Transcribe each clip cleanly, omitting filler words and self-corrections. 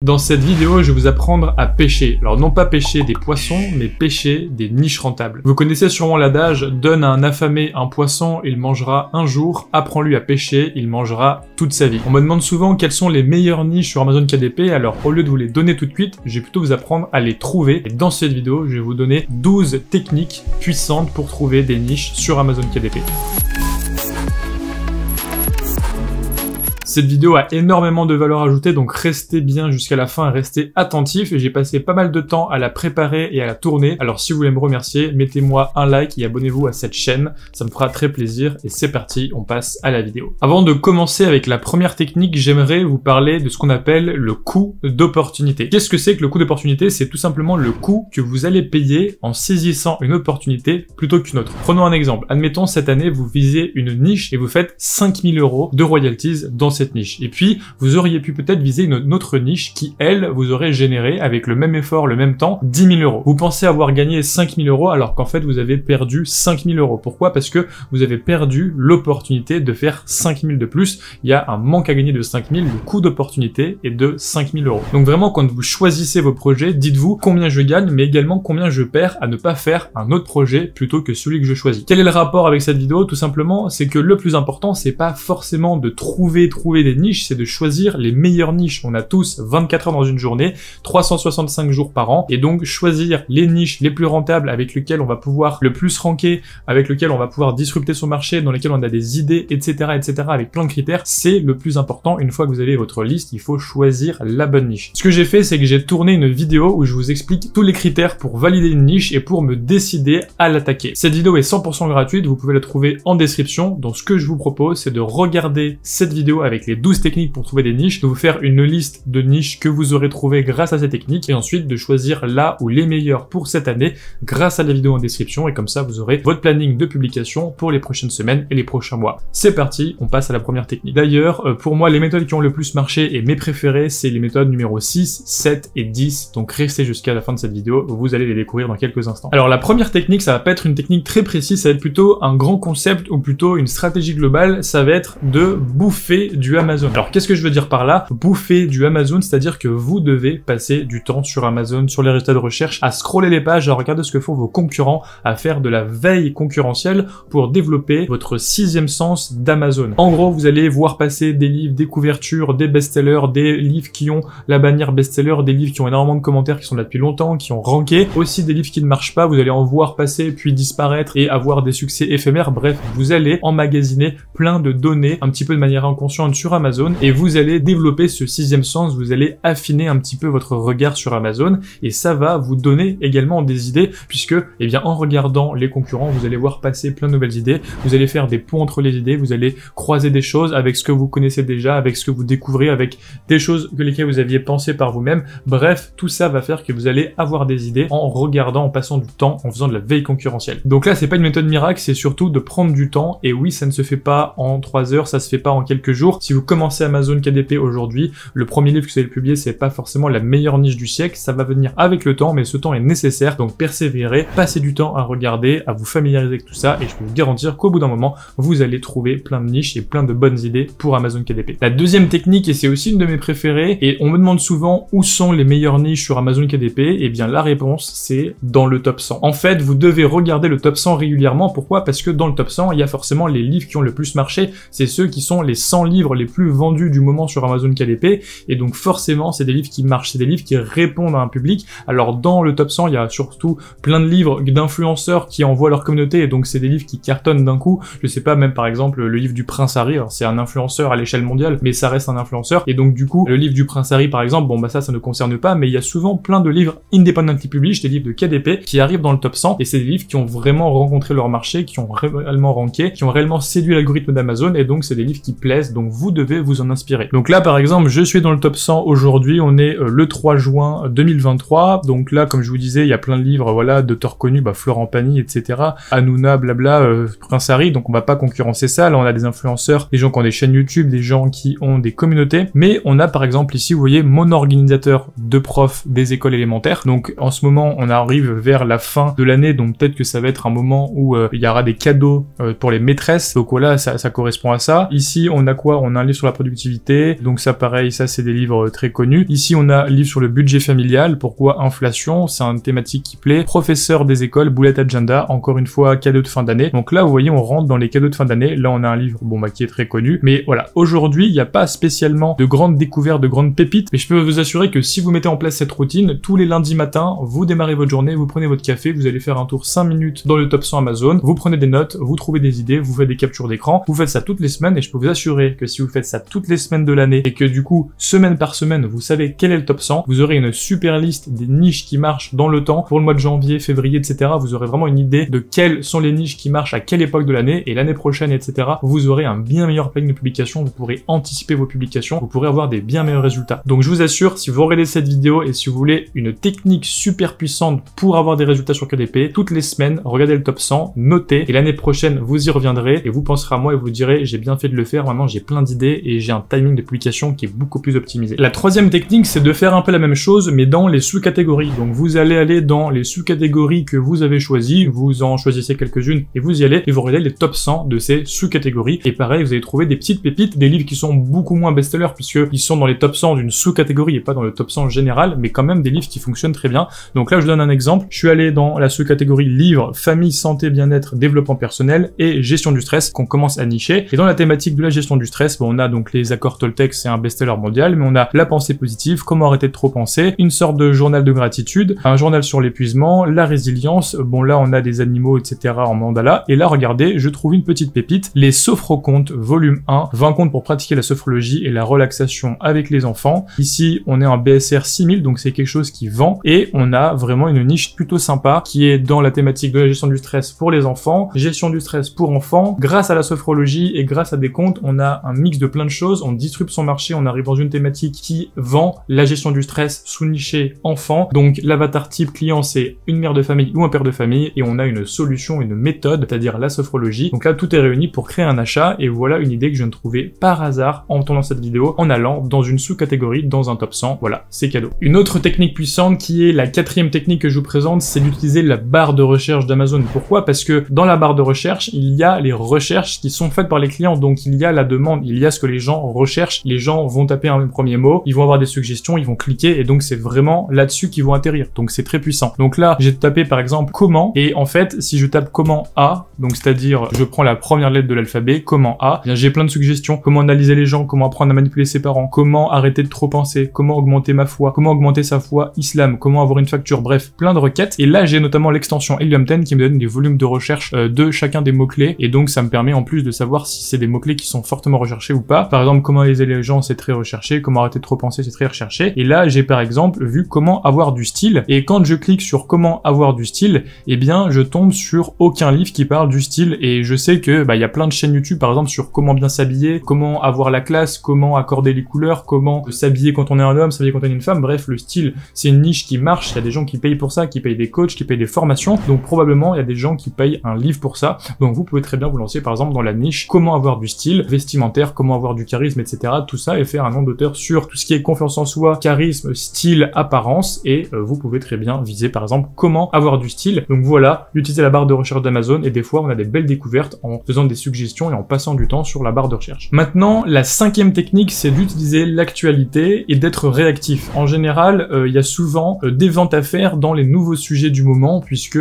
Dans cette vidéo, je vais vous apprendre à pêcher. Alors non pas pêcher des poissons, mais pêcher des niches rentables. Vous connaissez sûrement l'adage, donne à un affamé un poisson, il mangera un jour, apprends-lui à pêcher, il mangera toute sa vie. On me demande souvent quelles sont les meilleures niches sur Amazon KDP, alors au lieu de vous les donner tout de suite, je vais plutôt vous apprendre à les trouver. Et dans cette vidéo, je vais vous donner 12 techniques puissantes pour trouver des niches sur Amazon KDP. Cette vidéo a énormément de valeur ajoutée, donc restez bien jusqu'à la fin et restez attentifs. J'ai passé pas mal de temps à la préparer et à la tourner. Alors si vous voulez me remercier, mettez-moi un like et abonnez-vous à cette chaîne. Ça me fera très plaisir. Et c'est parti, on passe à la vidéo. Avant de commencer avec la première technique, j'aimerais vous parler de ce qu'on appelle le coût d'opportunité. Qu'est-ce que c'est que le coût d'opportunité? C'est tout simplement le coût que vous allez payer en saisissant une opportunité plutôt qu'une autre. Prenons un exemple. Admettons, cette année, vous visez une niche et vous faites 5 000 € de royalties dans cette niche. Et puis, vous auriez pu peut-être viser une autre niche qui, elle, vous aurait généré, avec le même effort, le même temps, 10 000 €. Vous pensez avoir gagné 5 000 € alors qu'en fait, vous avez perdu 5 000 €. Pourquoi? Parce que vous avez perdu l'opportunité de faire 5 000 de plus. Il y a un manque à gagner de 5 000, le coût d'opportunité est de 5 000 €. Donc vraiment, quand vous choisissez vos projets, dites-vous combien je gagne, mais également combien je perds à ne pas faire un autre projet plutôt que celui que je choisis. Quel est le rapport avec cette vidéo? Tout simplement, c'est que le plus important, c'est pas forcément de trouver des niches, c'est de choisir les meilleures niches. On a tous 24 heures dans une journée, 365 jours par an, et donc choisir les niches les plus rentables avec lesquelles on va pouvoir le plus ranker, avec lesquelles on va pouvoir disrupter son marché, dans lesquelles on a des idées, etc., avec plein de critères, c'est le plus important. Une fois que vous avez votre liste, il faut choisir la bonne niche. Ce que j'ai fait, c'est que j'ai tourné une vidéo où je vous explique tous les critères pour valider une niche et pour me décider à l'attaquer. Cette vidéo est 100% gratuite, vous pouvez la trouver en description. Donc ce que je vous propose, c'est de regarder cette vidéo avec les 12 techniques pour trouver des niches, de vous faire une liste de niches que vous aurez trouvées grâce à ces techniques, et ensuite de choisir là où les meilleures pour cette année grâce à la vidéo en description, et comme ça vous aurez votre planning de publication pour les prochaines semaines et les prochains mois. C'est parti, on passe à la première technique. D'ailleurs, pour moi, les méthodes qui ont le plus marché et mes préférées, c'est les méthodes numéro 6, 7 et 10, donc restez jusqu'à la fin de cette vidéo, vous allez les découvrir dans quelques instants. Alors la première technique, ça va pas être une technique très précise, ça va être plutôt un grand concept ou plutôt une stratégie globale, ça va être de bouffer du Amazon. Alors qu'est-ce que je veux dire par là? Bouffer du Amazon, c'est-à-dire que vous devez passer du temps sur Amazon, sur les résultats de recherche, à scroller les pages, à regarder ce que font vos concurrents, à faire de la veille concurrentielle pour développer votre sixième sens d'Amazon. En gros, vous allez voir passer des livres, des couvertures, des best-sellers, des livres qui ont la bannière best-seller, des livres qui ont énormément de commentaires, qui sont là depuis longtemps, qui ont ranké, aussi des livres qui ne marchent pas, vous allez en voir passer puis disparaître et avoir des succès éphémères. Bref, vous allez emmagasiner plein de données un petit peu de manière inconsciente sur Amazon et vous allez développer ce sixième sens, vous allez affiner un petit peu votre regard sur Amazon et ça va vous donner également des idées puisque, eh bien, en regardant les concurrents, vous allez voir passer plein de nouvelles idées, vous allez faire des ponts entre les idées, vous allez croiser des choses avec ce que vous connaissez déjà, avec ce que vous découvrez, avec des choses que lesquelles vous aviez pensé par vous-même. Bref, tout ça va faire que vous allez avoir des idées en regardant, en passant du temps, en faisant de la veille concurrentielle. Donc là, c'est pas une méthode miracle, c'est surtout de prendre du temps et oui, ça ne se fait pas en 3 heures, ça se fait pas en quelques jours. Si vous commencez Amazon KDP aujourd'hui, le premier livre que vous allez publier, c'est pas forcément la meilleure niche du siècle, ça va venir avec le temps, mais ce temps est nécessaire, donc persévérez, passez du temps à regarder, à vous familiariser avec tout ça, et je peux vous garantir qu'au bout d'un moment, vous allez trouver plein de niches et plein de bonnes idées pour Amazon KDP. La deuxième technique, et c'est aussi une de mes préférées, et on me demande souvent où sont les meilleures niches sur Amazon KDP, et bien la réponse, c'est dans le top 100. En fait, vous devez regarder le top 100 régulièrement, pourquoi? Parce que dans le top 100, il y a forcément les livres qui ont le plus marché, c'est ceux qui sont les 100 livres les plus vendus du moment sur Amazon KDP, et donc forcément c'est des livres qui marchent, c'est des livres qui répondent à un public. Alors dans le top 100, il y a surtout plein de livres d'influenceurs qui envoient leur communauté, et donc c'est des livres qui cartonnent d'un coup. Je sais pas, même par exemple le livre du Prince Harry, c'est un influenceur à l'échelle mondiale, mais ça reste un influenceur, et donc du coup le livre du Prince Harry par exemple, bon bah ça ne concerne pas, mais il y a souvent plein de livres independently published, des livres de KDP qui arrivent dans le top 100, et c'est des livres qui ont vraiment rencontré leur marché, qui ont réellement ranké, qui ont réellement séduit l'algorithme d'Amazon, et donc c'est des livres qui plaisent, donc vous devez vous en inspirer. Donc là par exemple, je suis dans le top 100 aujourd'hui, on est le 3 juin 2023, donc là comme je vous disais, il y a plein de livres, voilà, d'auteurs connus, bah, Florent Pagny, etc., Hanouna, blabla, Prince Harry, donc on va pas concurrencer ça. Là on a des influenceurs, des gens qui ont des chaînes YouTube, des gens qui ont des communautés, mais on a par exemple ici, vous voyez, mon organisateur de profs des écoles élémentaires. Donc en ce moment on arrive vers la fin de l'année, donc peut-être que ça va être un moment où il y aura des cadeaux pour les maîtresses, donc voilà, ça correspond à ça. Ici on a quoi? On a un livre sur la productivité, donc ça pareil, ça c'est des livres très connus. Ici on a un livre sur le budget familial, pourquoi inflation, c'est une thématique qui plaît. Professeur des écoles, bullet agenda, encore une fois cadeau de fin d'année. Donc là vous voyez on rentre dans les cadeaux de fin d'année, là on a un livre bon bah qui est très connu, mais voilà, aujourd'hui il n'y a pas spécialement de grandes découvertes, de grandes pépites, mais je peux vous assurer que si vous mettez en place cette routine, tous les lundis matins, vous démarrez votre journée, vous prenez votre café, vous allez faire un tour 5 minutes dans le top 100 Amazon, vous prenez des notes, vous trouvez des idées, vous faites des captures d'écran, vous faites ça toutes les semaines et je peux vous assurer que si vous faites ça toutes les semaines de l'année et que du coup, semaine par semaine, vous savez quel est le top 100, vous aurez une super liste des niches qui marchent dans le temps pour le mois de janvier, février, etc. Vous aurez vraiment une idée de quelles sont les niches qui marchent à quelle époque de l'année et l'année prochaine, etc. Vous aurez un bien meilleur planning de publication, vous pourrez anticiper vos publications, vous pourrez avoir des bien meilleurs résultats. Donc je vous assure, si vous regardez cette vidéo et si vous voulez une technique super puissante pour avoir des résultats sur KDP, toutes les semaines, regardez le top 100, notez, et l'année prochaine, vous y reviendrez et vous penserez à moi et vous direz, j'ai bien fait de le faire, maintenant j'ai plein d'idées et j'ai un timing de publication qui est beaucoup plus optimisé. La troisième technique, c'est de faire un peu la même chose, mais dans les sous-catégories. Donc vous allez aller dans les sous-catégories que vous avez choisies, vous en choisissez quelques-unes et vous y allez et vous regardez les top 100 de ces sous-catégories. Et pareil, vous allez trouver des petites pépites, des livres qui sont beaucoup moins best-sellers puisqu'ils sont dans les top 100 d'une sous-catégorie et pas dans le top 100 général, mais quand même des livres qui fonctionnent très bien. Donc là, je donne un exemple. Je suis allé dans la sous-catégorie livres, famille, santé, bien-être, développement personnel et gestion du stress qu'on commence à nicher. Et dans la thématique de la gestion du stress, bon, on a donc les accords Toltec, c'est un best-seller mondial, mais on a la pensée positive, comment arrêter de trop penser, une sorte de journal de gratitude, un journal sur l'épuisement, la résilience. Bon, là, on a des animaux, etc. en mandala. Et là, regardez, je trouve une petite pépite, les sophrocontes, volume 1, 20 comptes pour pratiquer la sophrologie et la relaxation avec les enfants. Ici, on est en BSR 6000, donc c'est quelque chose qui vend. Et on a vraiment une niche plutôt sympa qui est dans la thématique de la gestion du stress pour les enfants, gestion du stress pour enfants. Grâce à la sophrologie et grâce à des comptes, on a un mix de plein de choses, on disrupte son marché, on arrive dans une thématique qui vend la gestion du stress sous-niché enfant. Donc l'avatar type client, c'est une mère de famille ou un père de famille et on a une solution, une méthode, c'est-à-dire la sophrologie. Donc là, tout est réuni pour créer un achat et voilà une idée que je viens de trouver par hasard en tournant cette vidéo, en allant dans une sous-catégorie, dans un top 100. Voilà, c'est cadeau. Une autre technique puissante qui est la quatrième technique que je vous présente, c'est d'utiliser la barre de recherche d'Amazon. Pourquoi? Parce que dans la barre de recherche, il y a les recherches qui sont faites par les clients, donc il y a la demande, il y a ce que les gens recherchent, les gens vont taper un premier mot, ils vont avoir des suggestions, ils vont cliquer, et donc c'est vraiment là-dessus qu'ils vont atterrir, donc c'est très puissant. Donc là, j'ai tapé par exemple comment, et en fait, si je tape comment A, donc c'est-à-dire je prends la première lettre de l'alphabet, comment A, bien j'ai plein de suggestions, comment analyser les gens, comment apprendre à manipuler ses parents, comment arrêter de trop penser, comment augmenter ma foi, comment augmenter sa foi, islam, comment avoir une facture, bref, plein de requêtes, et là j'ai notamment l'extension Helium 10 qui me donne des volumes de recherche de chacun des mots-clés, et donc ça me permet en plus de savoir si c'est des mots-clés qui sont fortement recherchés ou pas. Par exemple, comment analyser les gens, c'est très recherché, comment arrêter de trop penser, c'est très recherché, et là j'ai par exemple vu comment avoir du style, et quand je clique sur comment avoir du style, eh bien je tombe sur aucun livre qui parle du style, et je sais que il y a plein de chaînes YouTube par exemple sur comment bien s'habiller, comment avoir la classe, comment accorder les couleurs, comment s'habiller quand on est un homme, s'habiller quand on est une femme, bref, le style c'est une niche qui marche, il y a des gens qui payent pour ça, qui payent des coachs, qui payent des formations, donc probablement il y a des gens qui payent un livre pour ça, donc vous pouvez très bien vous lancer par exemple dans la niche comment avoir du style vestimentaire, comment avoir du charisme, etc. tout ça et faire un nom d'auteur sur tout ce qui est confiance en soi, charisme, style, apparence, et vous pouvez très bien viser par exemple comment avoir du style. Donc voilà, utilisez la barre de recherche d'Amazon et des fois on a des belles découvertes en faisant des suggestions et en passant du temps sur la barre de recherche. Maintenant, la cinquième technique, c'est d'utiliser l'actualité et d'être réactif. En général, il y a souvent des ventes à faire dans les nouveaux sujets du moment puisque,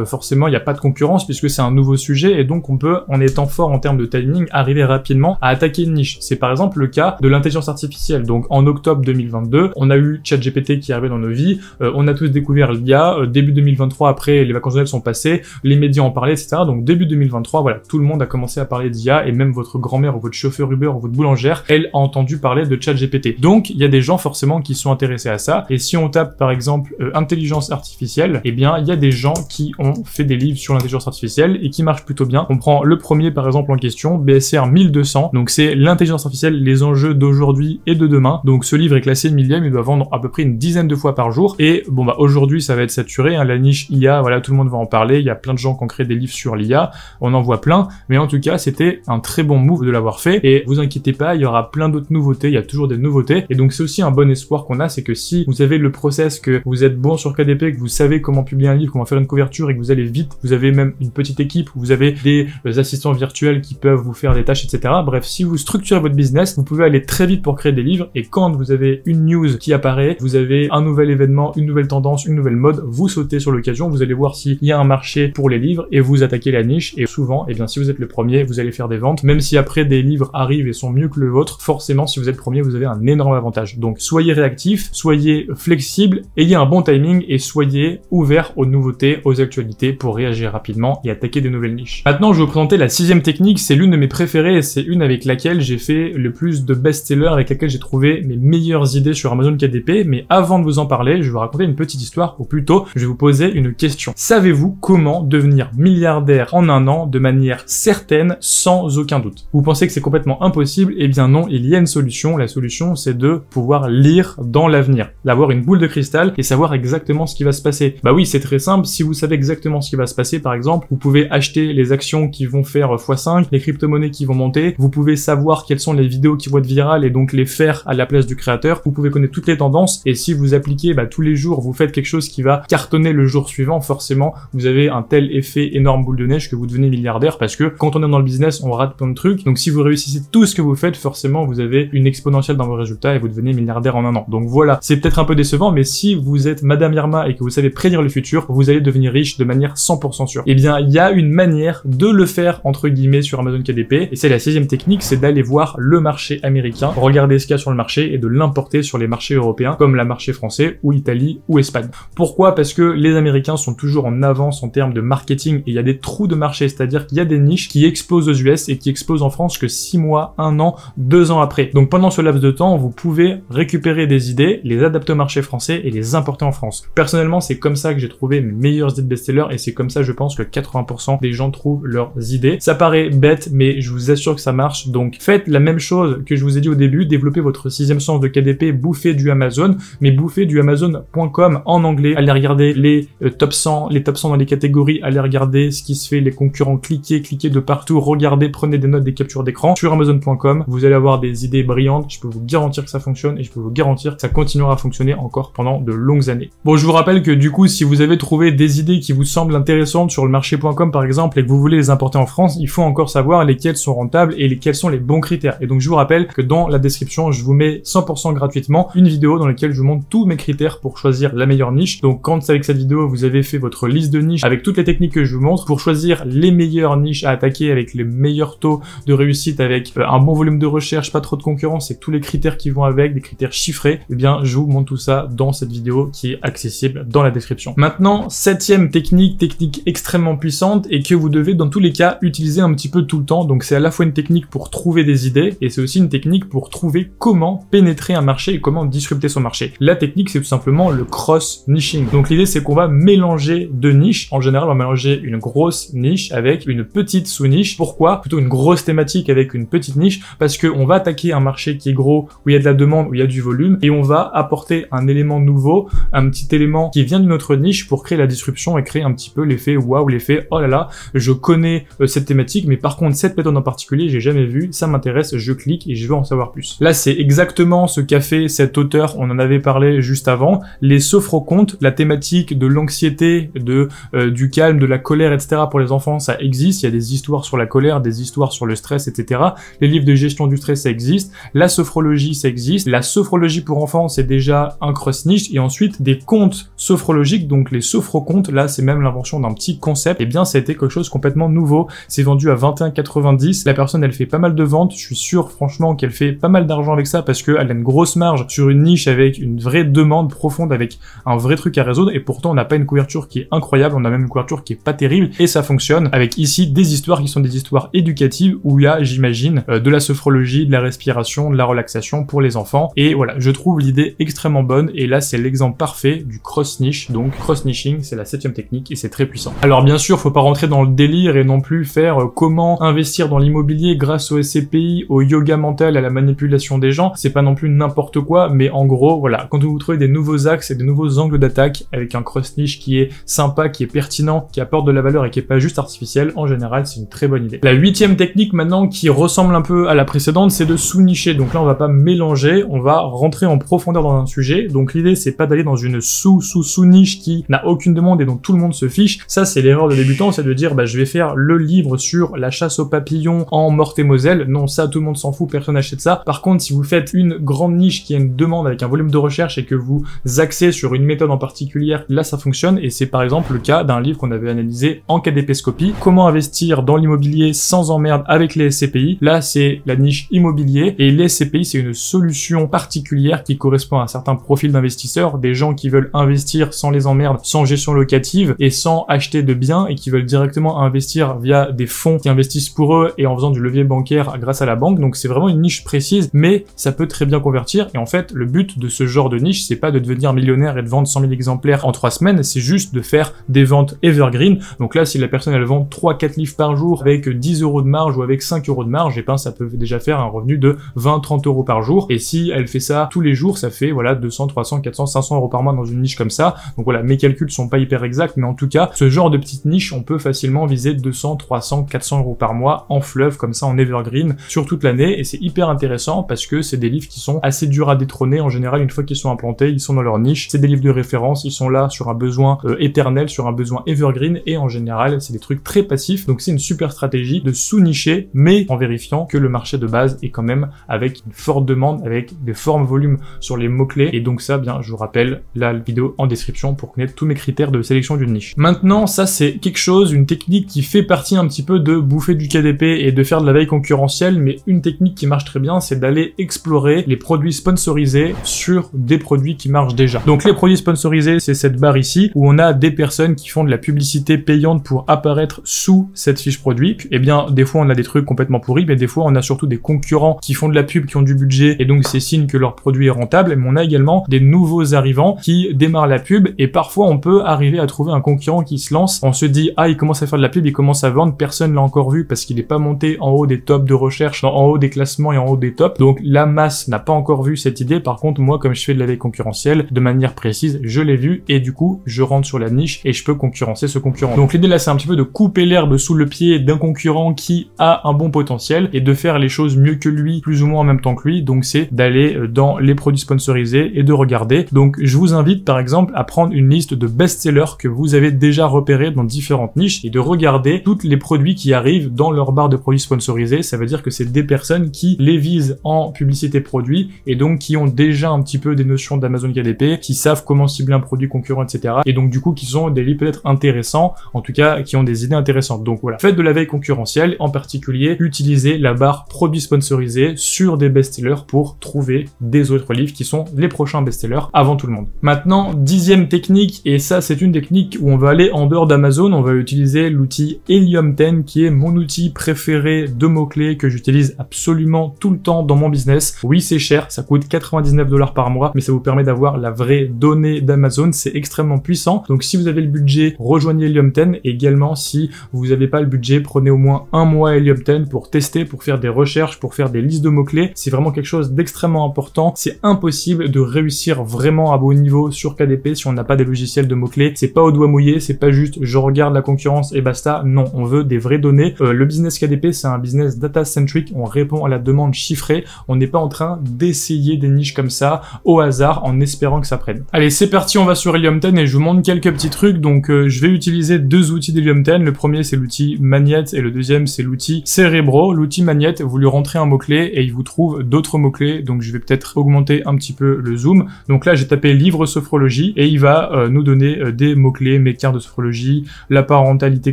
forcément, il n'y a pas de concurrence puisque c'est un nouveau sujet et donc on peut, en étant fort en termes de timing, arriver rapidement à attaquer une niche. C'est par exemple le cas de l'intelligence artificielle. Donc en octobre 2022, on a eu ChatGPT qui est arrivé dans nos vies, on a tous découvert l'IA, début 2023, après les vacances de Noël sont passées, les médias en parlaient, etc. Donc début 2023, voilà, tout le monde a commencé à parler d'IA et même votre grand-mère ou votre chauffeur Uber ou votre boulangère, elle a entendu parler de ChatGPT. Donc il y a des gens forcément qui sont intéressés à ça et si on tape par exemple intelligence artificielle, eh bien il y a des gens qui ont fait des livres sur l'intelligence artificielle et qui marchent plutôt bien. On prend le premier par exemple en question, BSR 1200, donc c'est l'intelligence artificielle, les enjeux d'aujourd'hui et de demain. Donc ce livre est classé millième, il doit vendre à peu près une dizaine de fois par jour et bon aujourd'hui ça va être saturé, hein, la niche IA, voilà, tout le monde va en parler, il y a plein de gens qui ont créé des livres sur l'IA, on en voit plein, mais en tout cas c'était un très bon move de l'avoir fait et vous inquiétez pas, il y aura plein d'autres nouveautés, il y a toujours des nouveautés et donc c'est aussi un bon espoir qu'on a, c'est que si vous avez le process, que vous êtes bon sur KDP, que vous savez comment publier un livre, comment faire une couverture et que vous allez vite, vous avez même une petite équipe, vous avez des assistants virtuels qui peuvent vous faire des tâches, etc. Bref, si vous structurez votre business, vous pouvez aller très vite pour créer des livres et quand vous avez une news qui apparaît, vous avez un nouvel événement, une nouvelle tendance, une nouvelle mode, vous sautez sur l'occasion, vous allez voir s'il y a un marché pour les livres et vous attaquez la niche et souvent, eh bien, si vous êtes le premier, vous allez faire des ventes, même si après des livres arrivent et sont mieux que le vôtre, forcément, si vous êtes premier, vous avez un énorme avantage. Donc, soyez réactif, soyez flexible, ayez un bon timing et soyez ouvert aux nouveautés, aux actualités pour réagir rapidement et attaquer de nouvelles niches. Maintenant, je vais vous présenter la 6e technique, c'est l'une de mes préférées et c'est une avec laquelle j'ai fait le plus de best-sellers, avec laquelle j'ai trouvé mes meilleures idées sur Amazon KDP, mais avant de vous en parler, je vais vous raconter une petite histoire, ou plutôt, je vais vous poser une question. Savez-vous comment devenir milliardaire en un an de manière certaine, sans aucun doute? Vous pensez que c'est complètement impossible? Eh bien non, il y a une solution. La solution, c'est de pouvoir lire dans l'avenir, d'avoir une boule de cristal et savoir exactement ce qui va se passer. Bah oui, c'est très simple. Si vous savez exactement ce qui va se passer, par exemple, vous pouvez acheter les actions qui vont faire x5, les crypto-monnaies qui vont monter, vous pouvez savoir quelles sont les vidéos qui vont être virales et donc les faire à la place du créateur, vous pouvez connaître toutes les tendances et si vous appliquez tous les jours, vous faites quelque chose qui va cartonner le jour suivant, forcément, vous avez un tel effet énorme boule de neige que vous devenez milliardaire parce que quand on est dans le business, on rate plein de trucs. Donc si vous réussissez tout ce que vous faites, forcément, vous avez une exponentielle dans vos résultats et vous devenez milliardaire en un an. Donc voilà, c'est peut-être un peu décevant, mais si vous êtes Madame Irma et que vous savez prédire le futur, vous allez devenir riche de manière 100% sûre. Eh bien, il y a une manière de le faire, entre guillemets, sur Amazon KDP, et c'est la 6e technique, c'est d'aller voir le marché américain, regarder ce qu'il y a sur le marché et de l'importer sur les marchés européens, comme le marché français, ou Italie, ou Espagne. Pourquoi? Parce que les Américains sont toujours en avance en termes de marketing et il y a des trous de marché, c'est-à-dire qu'il y a des niches qui explosent aux US et qui explosent en France que 6 mois, 1 an, 2 ans après. Donc pendant ce laps de temps, vous pouvez récupérer des idées, les adapter au marché français et les importer en France. Personnellement, c'est comme ça que j'ai trouvé mes meilleures idées de best-seller et c'est comme ça, je pense, que 80% des gens trouvent leurs idées. Ça paraît bête, mais je vous assure que ça marche. Donc faites la même chose que je vous ai dit au début, développez votre 6e sens de KDP, bouffez du Amazon, mais bouffez du Amazon.com en anglais. Allez regarder les top 100 dans les catégories, allez regarder ce qui se fait, les concurrents, cliquez de partout, regardez, prenez des notes, des captures d'écran sur Amazon.com. Vous allez avoir des idées brillantes, je peux vous garantir que ça fonctionne et je peux vous garantir que ça continuera à fonctionner encore pendant de longues années. Bon, je vous rappelle que du coup, si vous avez trouvé des idées qui vous semblent intéressantes sur le marché.com par exemple et que vous voulez les importer en France, il faut encore savoir lesquelles sont rentables et lesquels sont les bons critères. Et donc je vous rappelle que dans la description, je vous mets 100% gratuitement une vidéo dans laquelle je vous montre tous mes critères pour choisir la meilleure niche. Donc quand avec cette vidéo, vous avez fait votre liste de niches avec toutes les techniques que je vous montre pour choisir les meilleures niches à attaquer avec les meilleurs taux de réussite, avec un bon volume de recherche, pas trop de concurrence et tous les critères qui vont avec, des critères chiffrés, eh bien je vous montre tout ça dans cette vidéo qui est accessible dans la description. Maintenant, 7e technique extrêmement puissante et que vous devez dans tous les cas utiliser un petit peu tout le temps. Donc c'est à la fois une technique pour trouver des idées et c'est aussi une technique pour trouver comment pénétrer un marché et comment disrupter son marché. La technique, c'est tout simplement le cross-niching. Donc l'idée, c'est qu'on va mélanger deux niches. En général, on va mélanger une grosse niche avec une petite sous-niche. Pourquoi? Plutôt une grosse thématique avec une petite niche, parce qu'on va attaquer un marché qui est gros, où il y a de la demande, où il y a du volume, et on va apporter un élément nouveau, un petit élément qui vient d'une autre niche pour créer la disruption et créer un petit peu l'effet waouh, l'effet oh là là, je connais cette thématique, mais par contre cette méthode en particulier, j'ai jamais vu, ça m'intéresse, je clique et je veux en savoir plus. Là, c'est exactement ce qu'a fait cet auteur, on en avait parlé juste avant, les sophrocontes, la thématique de l'anxiété, du calme, de la colère, etc. pour les enfants, ça existe, il y a des histoires sur la colère, des histoires sur le stress, etc. Les livres de gestion du stress, ça existe, la sophrologie, ça existe, la sophrologie pour enfants, c'est déjà un cross-niche, et ensuite des contes sophrologiques, donc les sophrocontes, là c'est même l'invention d'un petit concept, et bien ça a été quelque chose complètement nouveau, c'est vendu à 21,90, la personne elle fait pas mal de ventes, je suis sûr franchement qu'elle fait pas mal d'argent avec ça, parce qu'elle a une grosse marge sur une niche avec une vraie demande profonde, avec un vrai truc à résoudre, et pourtant on n'a pas une couverture qui est incroyable, on a même une couverture qui est pas terrible, et ça fonctionne, avec ici des histoires qui sont des histoires éducatives, où il y a, j'imagine, de la sophrologie, de la respiration, de la relaxation pour les enfants, et voilà, je trouve l'idée extrêmement bonne, et là c'est l'exemple parfait du cross-niche, donc cross-niching, c'est la 7e technique, et c'est très puissant. Alors bien sûr, faut pas rentrer dans le délire et non plus faire comment investir dans l'immobilier grâce au SCPI, au yoga mental, à la manipulation des gens, c'est pas non plus n'importe quoi, mais en gros, voilà, quand vous trouvez des nouveaux axes et des nouveaux angles d'attaque avec un cross-niche qui est sympa, qui est pertinent, qui apporte de la valeur et qui est pas juste artificiel, en général, c'est une très bonne idée. La 8e technique maintenant qui ressemble un peu à la précédente, c'est de sous-nicher. Donc là, on va pas mélanger, on va rentrer en profondeur dans un sujet. Donc l'idée, c'est pas d'aller dans une sous-niche qui n'a aucune demande et dont tout le monde se fiche. Ça, c'est l'erreur de débutant, c'est de dire, bah, je vais faire le livre sur la chasse aux papillons en Meurthe-et-Moselle Moselle. Non, ça, tout le monde s'en fout, personne n'achète ça. Par contre, si vous faites une grande niche qui a une demande avec un volume de recherche et que vous axez sur une méthode en particulier, là, ça fonctionne. Et c'est par exemple le cas d'un livre qu'on avait analysé en KDP-scopie. Comment investir dans l'immobilier sans emmerde avec les SCPI. Là, c'est la niche immobilier. Et les SCPI, c'est une solution particulière qui correspond à un certain profil d'investisseurs, des gens qui veulent investir sans les emmerdes, sans gestion locative et sans acheter de biens et qui veulent directement investir via des fonds qui investissent pour eux et en faisant du levier bancaire grâce à la banque. Donc c'est vraiment une niche précise, mais ça peut très bien convertir. Et en fait, le but de ce genre de niche, c'est pas de devenir millionnaire et de vendre 100 000 exemplaires en 3 semaines, c'est juste de faire des ventes evergreen. Donc là, si la personne elle vend 3-4 livres par jour avec 10 euros de marge ou avec 5 euros de marge, et ben ça peut déjà faire un revenu de 20-30 euros par jour. Et si elle fait ça tous les jours, ça fait voilà 200, 300, 400, 500 euros par mois dans une niche comme ça. Donc voilà, mes calculs sont pas hyper exacts, mais en tout cas, ce genre de petite niche, on peut facilement viser 200, 300, 400 euros par mois en fleuve, comme ça en evergreen, sur toute l'année. Et c'est hyper intéressant parce que c'est des livres qui sont assez durs à détrôner. En général, une fois qu'ils sont implantés, ils sont dans leur niche. C'est des livres de référence, ils sont là sur un besoin éternel, sur un besoin evergreen. Et en général, c'est des trucs très passifs. Donc c'est une super stratégie de sous-nicher, mais en vérifiant que le marché de base est quand même avec une forte demande, avec des forts volumes sur les mots-clés. Et donc ça, bien, je vous rappelle la vidéo en description pour connaître tous mes critères de sélection d'une niche. Maintenant, ça c'est quelque chose, une technique qui fait partie un petit peu de bouffer du KDP et de faire de la veille concurrentielle, mais une technique qui marche très bien, c'est d'aller explorer les produits sponsorisés sur des produits qui marchent déjà. Donc les produits sponsorisés, c'est cette barre ici, où on a des personnes qui font de la publicité payante pour apparaître sous cette fiche produit. Et bien, des fois on a des trucs complètement pourris, mais des fois on a surtout des concurrents qui font de la pub, qui ont du budget, et donc c'est signe que leur produit est rentable. Mais on a également des nouveaux arrivants qui démarrent la pub, et parfois on peut arriver à trouver un concurrent qui se lance, on se dit ah il commence à faire de la pub, il commence à vendre, personne l'a encore vu parce qu'il n'est pas monté en haut des tops de recherche, en haut des classements et en haut des tops, donc la masse n'a pas encore vu cette idée. Par contre moi, comme je fais de la veille concurrentielle de manière précise, je l'ai vu et du coup je rentre sur la niche et je peux concurrencer ce concurrent. Donc l'idée là c'est un petit peu de couper l'herbe sous le pied d'un concurrent qui a un bon potentiel et de faire les choses mieux que lui, plus ou moins en même temps que lui. Donc c'est d'aller dans les produits sponsorisés et de regarder. Donc je vous invite par exemple à prendre une liste de best-sellers que vous avez déjà repérés dans différentes niches et de regarder tous les produits qui arrivent dans leur barre de produits sponsorisés. Ça veut dire que c'est des personnes qui les visent en publicité produit et donc qui ont déjà un petit peu des notions d'Amazon KDP, qui savent comment cibler un produit concurrent, etc. Et donc du coup qui sont des livres peut-être intéressants, en tout cas qui ont des idées intéressantes. Donc voilà, faites de la veille concurrentielle, en particulier utilisez la barre produits sponsorisés sur des best-sellers pour trouver des autres livres qui sont les prochains best-sellers avant tout le monde. Maintenant, 10e technique, et ça c'est une technique où on va aller en dehors d'Amazon, on va utiliser l'outil Helium 10 qui est mon outil préféré de mots-clés que j'utilise absolument tout le temps dans mon business. Oui, c'est cher, ça coûte 99 $ par mois, mais ça vous permet d'avoir la vraie donnée d'Amazon, c'est extrêmement puissant. Donc si vous avez le budget, rejoignez Helium 10. Également, si vous n'avez pas le budget, prenez au moins un mois Helium 10 pour tester, pour faire des recherches, pour faire des listes de mots-clés. C'est vraiment quelque chose d'extrêmement important. C'est impossible de réussir vraiment à bon niveau sur KDP si on n'a pas des logiciels de mots-clés. C'est pas au doigt mouillé, c'est pas juste je regarde la concurrence et basta. Non, on veut des vraies données. Le business KDP, c'est un business data-centric. On répond à la demande chiffrée. On n'est pas en train d'essayer des niches comme ça au hasard en espérant que ça prenne. Allez, c'est parti, on va sur Helium 10 et je vous montre quelques petits trucs. Donc je vais utiliser deux outils d'Helium 10. Le premier c'est l'outil Magnette et le deuxième c'est l'outil Cerebro. L'outil Magnette, vous lui rentrez un mot-clé et il vous trouve d'autres mots-clés. Donc je vais peut-être augmenter un petit peu le zoom. Donc là j'ai tapé livre sophrologie et il va nous donner des mots-clés, mes cartes de sophrologie, la parentalité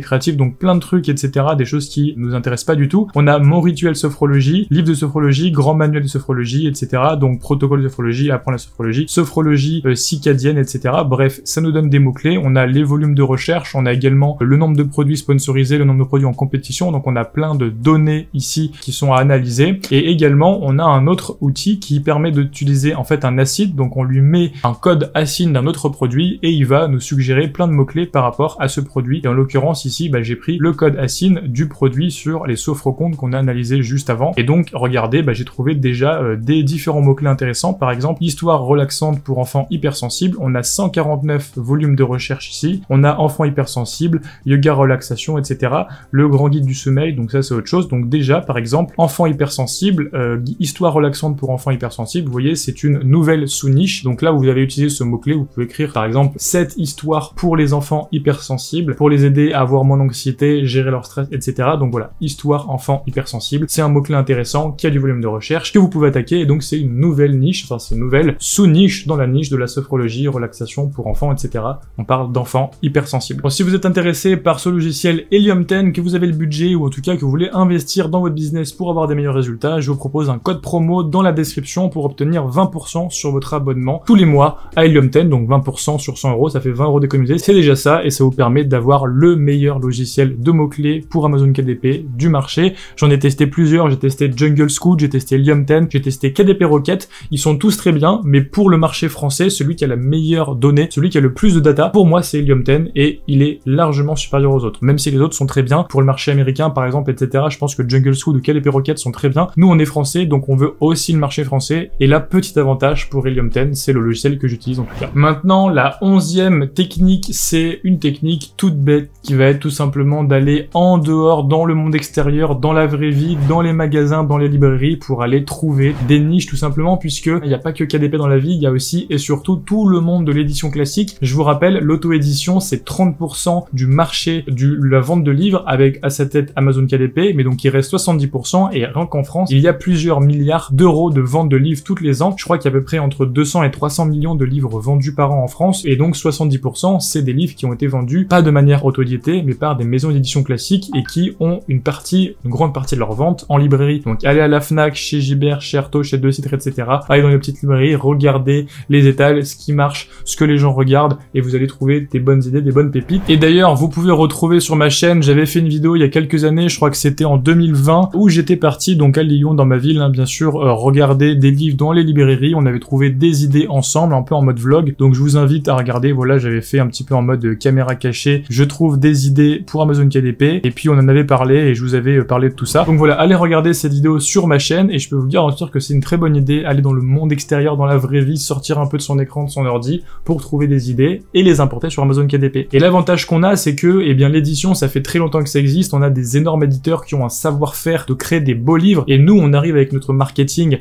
créative, donc plein de trucs, etc. Des choses qui nous intéressent pas du tout. On a mon rituel sophrologie, livre de sophrologie, grand manuel de sophrologie, etc. Donc protocole de sophrologie, apprendre la sophrologie circadienne, etc. Bref, ça nous donne des mots-clés. On a les volumes de recherche, on a également le nombre de produits sponsorisés, le nombre de produits en compétition. Donc on a plein de données ici qui sont à analyser. Et également, on a un autre outil qui permet d'utiliser en fait un acide. Donc on lui met un code acide d'un autre produit et il va nous suggérer plein de mots-clés par rapport à ce produit. Et en l'occurrence ici, j'ai pris le code acide du produit sur les sophrocomptes qu'on a analysé juste avant. Et donc regardez, j'ai trouvé déjà des différents mots-clés intéressants. Par exemple, histoire relaxante pour enfants hypersensibles. On a 149 volumes de recherche ici. On a enfants hypersensibles, yoga relaxation, etc. Le grand guide du sommeil, donc ça c'est autre chose. Donc déjà, par exemple, enfants hypersensibles, histoire relaxante pour enfants hypersensibles, vous voyez, c'est une nouvelle sous-niche. Donc là, vous avez utilisé ce mot-clé, vous pouvez écrire par exemple cette histoire pour les enfants hypersensibles, pour les aider à avoir moins d'anxiété, gérer leur stress, etc. Donc voilà, histoire enfants hypersensibles. hypersensible. C'est un mot-clé intéressant qui a du volume de recherche que vous pouvez attaquer et donc c'est une nouvelle niche, enfin c'est une nouvelle sous-niche dans la niche de la sophrologie, relaxation pour enfants, etc. On parle d'enfants hypersensibles. Bon, si vous êtes intéressé par ce logiciel Helium 10, que vous avez le budget ou en tout cas que vous voulez investir dans votre business pour avoir des meilleurs résultats, je vous propose un code promo dans la description pour obtenir 20% sur votre abonnement tous les mois à Helium 10, donc 20% sur 100 €, ça fait 20 € d'économiser, c'est déjà ça et ça vous permet d'avoir le meilleur logiciel de mots-clés pour Amazon KDP du marché. J'en ai testé plusieurs, j'ai testé Jungle Scout, j'ai testé Helium 10, j'ai testé KDP Rocket, ils sont tous très bien, mais pour le marché français, celui qui a la meilleure donnée, celui qui a le plus de data, pour moi c'est Helium 10 et il est largement supérieur aux autres, même si les autres sont très bien. Pour le marché américain par exemple, etc., je pense que Jungle Scout ou KDP Rocket sont très bien. Nous on est français, donc on veut aussi le marché français, et là, petit avantage pour Helium 10, c'est le logiciel que j'utilise en tout cas. Maintenant, la 11e technique, c'est une technique toute bête qui va être tout simplement d'aller en dehors, dans le monde extérieur, dans la vraie vie, dans les magasins, dans les librairies, pour aller trouver des niches tout simplement, puisque il n'y a pas que KDP dans la vie, il y a aussi et surtout tout le monde de l'édition classique. Je vous rappelle, l'auto-édition, c'est 30% du marché de la vente de livres, avec à sa tête Amazon KDP, mais donc il reste 70%, et rien qu'en France, il y a plusieurs milliards d'euros de vente de livres tous les ans. Je crois qu'il y a à peu près entre 200 et 300 millions de livres vendus par an en France, et donc 70%, c'est des livres qui ont été vendus, pas de manière autodiétée, mais par des maisons d'édition classiques, et qui ont une grande partie de leur vente en librairie. Donc allez à la Fnac, chez Gibert, chez Artaud, chez Deux Citres, etc. Allez dans les petites librairies, regardez les étals, ce qui marche, ce que les gens regardent, et vous allez trouver des bonnes idées, des bonnes pépites. Et d'ailleurs, vous pouvez retrouver sur ma chaîne, j'avais fait une vidéo il y a quelques années, je crois que c'était en 2020, où j'étais parti donc à Lyon, dans ma ville, hein, bien sûr, regarder des livres dans les librairies, on avait trouvé des idées ensemble, un peu en mode vlog, donc je vous invite à regarder, voilà, j'avais fait un petit peu en mode caméra cachée, je trouve des idées pour Amazon KDP, et puis on en avait parlé, et je vous avais parlé de tout ça. Donc voilà, allez regarder cette vidéo sur ma chaîne, et je peux vous garantir que c'est une très bonne idée, aller dans le monde extérieur, dans la vraie vie, sortir un peu de son écran, de son ordi, pour trouver des idées, et les importer sur Amazon KDP. Et l'avantage qu'on a, c'est que, eh bien, l'édition, ça fait très longtemps que ça existe, on a des énormes éditeurs qui ont un savoir-faire de créer des beaux livres, et nous, on arrive avec notre marketing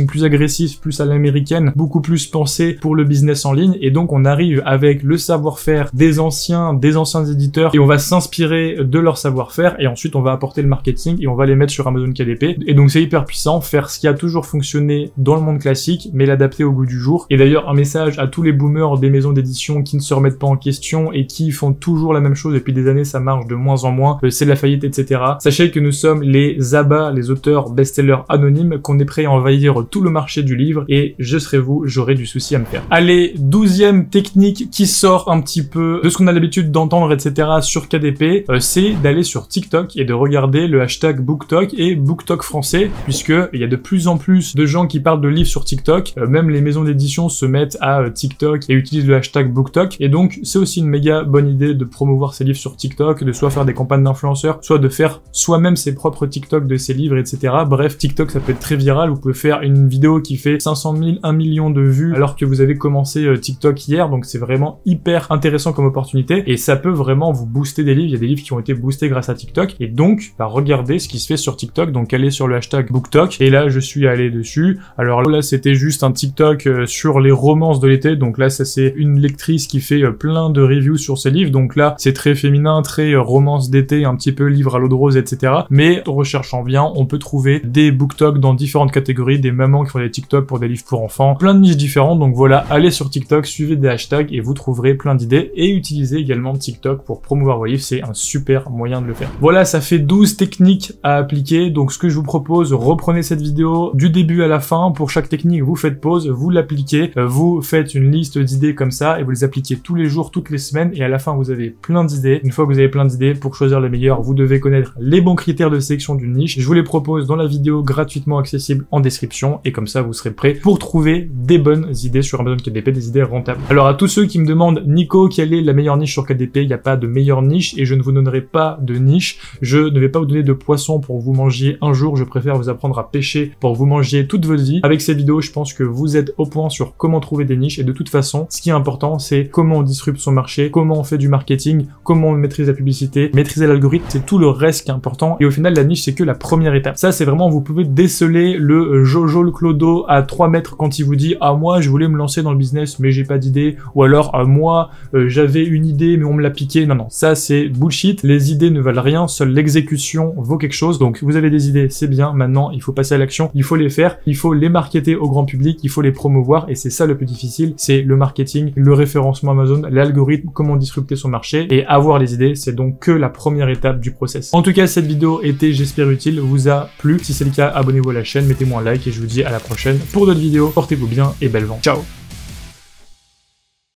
plus agressif, plus à l'américaine, beaucoup plus pensé pour le business en ligne, et donc on arrive avec le savoir-faire des anciens éditeurs, et on va s'inspirer de leur savoir-faire, et ensuite on va apporter le marketing, et on va les mettre sur Amazon KDP, et donc c'est hyper puissant, faire ce qui a toujours fonctionné dans le monde classique, mais l'adapter au goût du jour. Et d'ailleurs, un message à tous les boomers des maisons d'édition qui ne se remettent pas en question, et qui font toujours la même chose depuis des années, ça marche de moins en moins, c'est la faillite, etc. Sachez que nous sommes les abats, les auteurs best-sellers anonymes, qu'on est prêt à envahir tout le marché du livre, et je serai vous, j'aurai du souci à me faire. Allez, 12e technique qui sort un petit peu de ce qu'on a l'habitude d'entendre, etc. sur KDP, c'est d'aller sur TikTok et de regarder le hashtag BookTok et BookTok français, puisque il y a de plus en plus de gens qui parlent de livres sur TikTok, même les maisons d'édition se mettent à TikTok et utilisent le hashtag BookTok, et donc c'est aussi une méga bonne idée de promouvoir ses livres sur TikTok, de soit faire des campagnes d'influenceurs, soit de faire soi-même ses propres TikTok de ses livres, etc. Bref, TikTok ça peut être très viral, vous pouvez faire une vidéo qui fait 500 000, 1 million de vues alors que vous avez commencé TikTok hier, donc c'est vraiment hyper intéressant comme opportunité, et ça peut vraiment vous booster des livres. Il y a des livres qui ont été boostés grâce à TikTok, et donc bah, regardez ce qui se fait sur TikTok, donc allez sur le hashtag BookTok, et là je suis allé dessus. Alors là c'était juste un TikTok sur les romances de l'été, donc là ça c'est une lectrice qui fait plein de reviews sur ses livres, donc là c'est très féminin, très romance d'été, un petit peu livre à l'eau de rose, etc. Mais en recherchant bien, on peut trouver des BookTok dans différentes catégories, des mamans qui font des TikTok pour des livres pour enfants, plein de niches différentes. Donc voilà, allez sur TikTok, suivez des hashtags et vous trouverez plein d'idées, et utilisez également TikTok pour promouvoir vos livres, c'est un super moyen de le faire. Voilà, ça fait 12 techniques à appliquer, donc ce que je vous propose, reprenez cette vidéo du début à la fin, pour chaque technique vous faites pause, vous l'appliquez, vous faites une liste d'idées comme ça, et vous les appliquez tous les jours, toutes les semaines, et à la fin vous avez plein d'idées. Une fois que vous avez plein d'idées, pour choisir les meilleures, vous devez connaître les bons critères de sélection d'une niche. Je vous les propose dans la vidéo gratuitement accessible en description, et comme ça vous serez prêt pour trouver des bonnes idées sur Amazon KDP, des idées rentables. Alors à tous ceux qui me demandent, Nico, quelle est la meilleure niche sur KDP? Il n'y a pas de meilleure niche, et je ne vous donnerai pas de niche. Je ne vais pas vous donner de poisson pour que vous mangiez un jour, je préfère vous apprendre à pêcher pour que vous mangiez toute votre vie. Avec ces vidéos, je pense que vous êtes au point sur comment trouver des niches, et de toute façon, ce qui est important, c'est comment on disrupte son marché, comment on fait du marketing, comment on maîtrise la publicité, maîtriser l'algorithme, c'est tout le reste qui est important. Et au final, la niche, c'est que la première étape. Ça, c'est vraiment, vous pouvez déceler le Jojo, le clodo à 3 mètres quand il vous dit « Ah, moi, je voulais me lancer dans le business, mais j'ai pas d'idée. » Ou alors « Moi, j'avais une idée, mais on me l'a piqué. » Non, non, ça, c'est bullshit. Les idées ne valent rien. Seule l'exécution vaut quelque chose. quelque chose. Donc vous avez des idées, c'est bien, maintenant il faut passer à l'action, il faut les faire, il faut les marketer au grand public, il faut les promouvoir et c'est ça le plus difficile, c'est le marketing, le référencement Amazon, l'algorithme, comment disrupter son marché et avoir les idées, c'est donc que la première étape du process. En tout cas, cette vidéo était, j'espère, utile, vous a plu. Si c'est le cas, abonnez-vous à la chaîne, mettez-moi un like et je vous dis à la prochaine pour d'autres vidéos. Portez-vous bien et belle vente. Ciao!